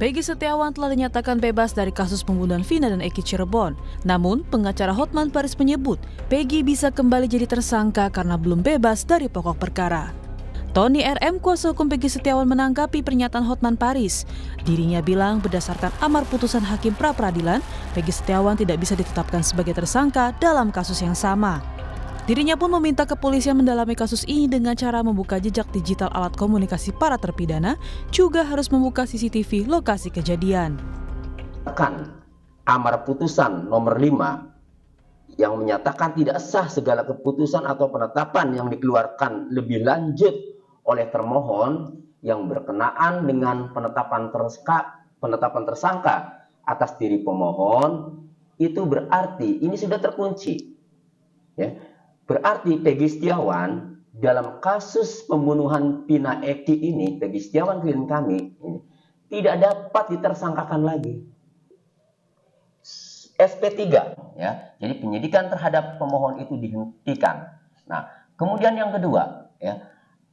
Peggy Setiawan telah dinyatakan bebas dari kasus pembunuhan Vina dan Eki Cirebon. Namun, pengacara Hotman Paris menyebut Peggy bisa kembali jadi tersangka karena belum bebas dari pokok perkara. Tony RM, kuasa hukum Peggy Setiawan, menanggapi pernyataan Hotman Paris. Dirinya bilang berdasarkan amar putusan Hakim Pra-Peradilan, Peggy Setiawan tidak bisa ditetapkan sebagai tersangka dalam kasus yang sama. Dirinya pun meminta kepolisian mendalami kasus ini dengan cara membuka jejak digital alat komunikasi para terpidana, juga harus membuka CCTV lokasi kejadian. Amar putusan nomor 5 yang menyatakan tidak sah segala keputusan atau penetapan yang dikeluarkan lebih lanjut oleh termohon yang berkenaan dengan penetapan tersangka atas diri pemohon, itu berarti ini sudah terkunci. Ya. Berarti Peggy Setiawan dalam kasus pembunuhan Vina Eki ini, Peggy Setiawan klien kami ini, tidak dapat ditersangkakan lagi. SP3, ya. Jadi penyidikan terhadap pemohon itu dihentikan. Nah, kemudian yang kedua, ya,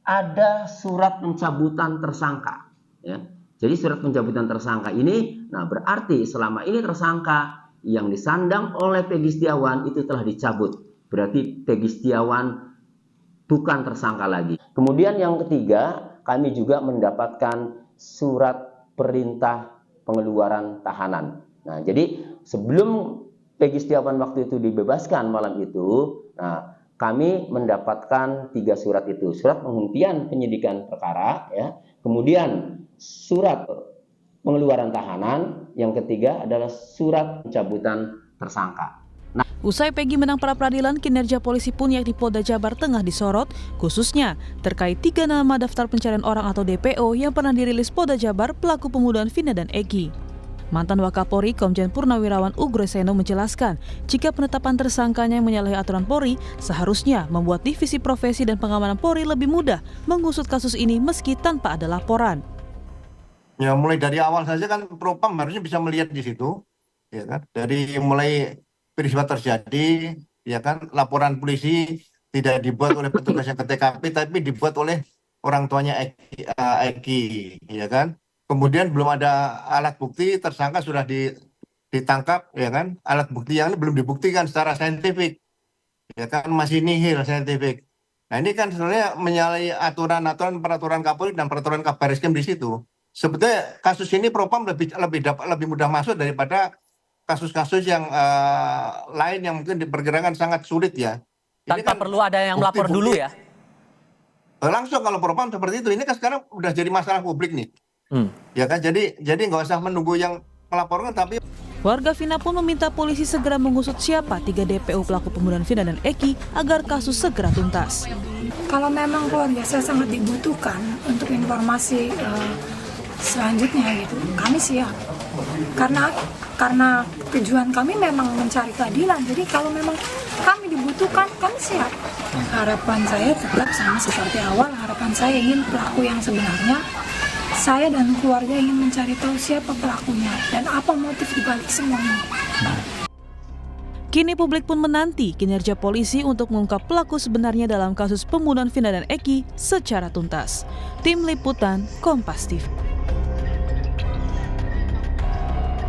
ada surat pencabutan tersangka, ya. Jadi surat pencabutan tersangka ini, nah berarti selama ini tersangka yang disandang oleh Peggy Setiawan itu telah dicabut. Berarti Peggy Setiawan bukan tersangka lagi. Kemudian yang ketiga, kami juga mendapatkan surat perintah pengeluaran tahanan. Nah, jadi sebelum Peggy Setiawan waktu itu dibebaskan malam itu, nah kami mendapatkan 3 surat itu. Surat penghentian penyidikan perkara, ya. Kemudian surat pengeluaran tahanan, yang ketiga adalah surat pencabutan tersangka. Usai Peggy menang pra-peradilan, kinerja polisi pun yakni Polda Jabar tengah disorot, khususnya terkait 3 nama daftar pencarian orang atau DPO yang pernah dirilis Polda Jabar pelaku pembunuhan Vina dan Eki. Mantan Wakapolri Komjen Purnawirawan Ugro-Seno menjelaskan, jika penetapan tersangkanya yang menyalahi aturan Polri, seharusnya membuat divisi profesi dan pengamanan Polri lebih mudah mengusut kasus ini meski tanpa ada laporan. Ya, mulai dari awal saja kan Propam harusnya bisa melihat di situ, ya kan? Dari mulai peristiwa terjadi, ya kan, laporan polisi tidak dibuat oleh petugas yang ke TKP, tapi dibuat oleh orang tuanya Eki, ya kan? Kemudian belum ada alat bukti, tersangka sudah ditangkap, ya kan? Alat bukti yang ini belum dibuktikan secara saintifik, ya kan, masih nihil saintifik. Nah, ini kan sebenarnya menyalahi aturan peraturan Kapolri dan peraturan Kabariskim di situ. Sebetulnya kasus ini Propam lebih mudah masuk daripada kasus-kasus yang lain yang mungkin diperkirakan sangat sulit, ya. Ini tanpa kan perlu ada yang melapor dulu, ya. Langsung kalau Propam seperti itu, ini kan sekarang udah jadi masalah publik nih. Ya kan, jadi nggak usah menunggu yang melaporkan, tapi warga Vina pun meminta polisi segera mengusut siapa 3 DPO pelaku pembunuhan Vina dan Eki agar kasus segera tuntas. Kalau memang keluarga saya sangat dibutuhkan untuk informasi selanjutnya gitu, kami siap. Karena tujuan kami memang mencari keadilan. Jadi kalau memang kami dibutuhkan, kami siap. Harapan saya tetap sama seperti awal. Harapan saya ingin pelaku yang sebenarnya. Saya dan keluarga ingin mencari tahu siapa pelakunya dan apa motif dibalik semua ini. Kini publik pun menanti kinerja polisi untuk mengungkap pelaku sebenarnya dalam kasus pembunuhan Vina dan Eki secara tuntas. Tim Liputan Kompas TV.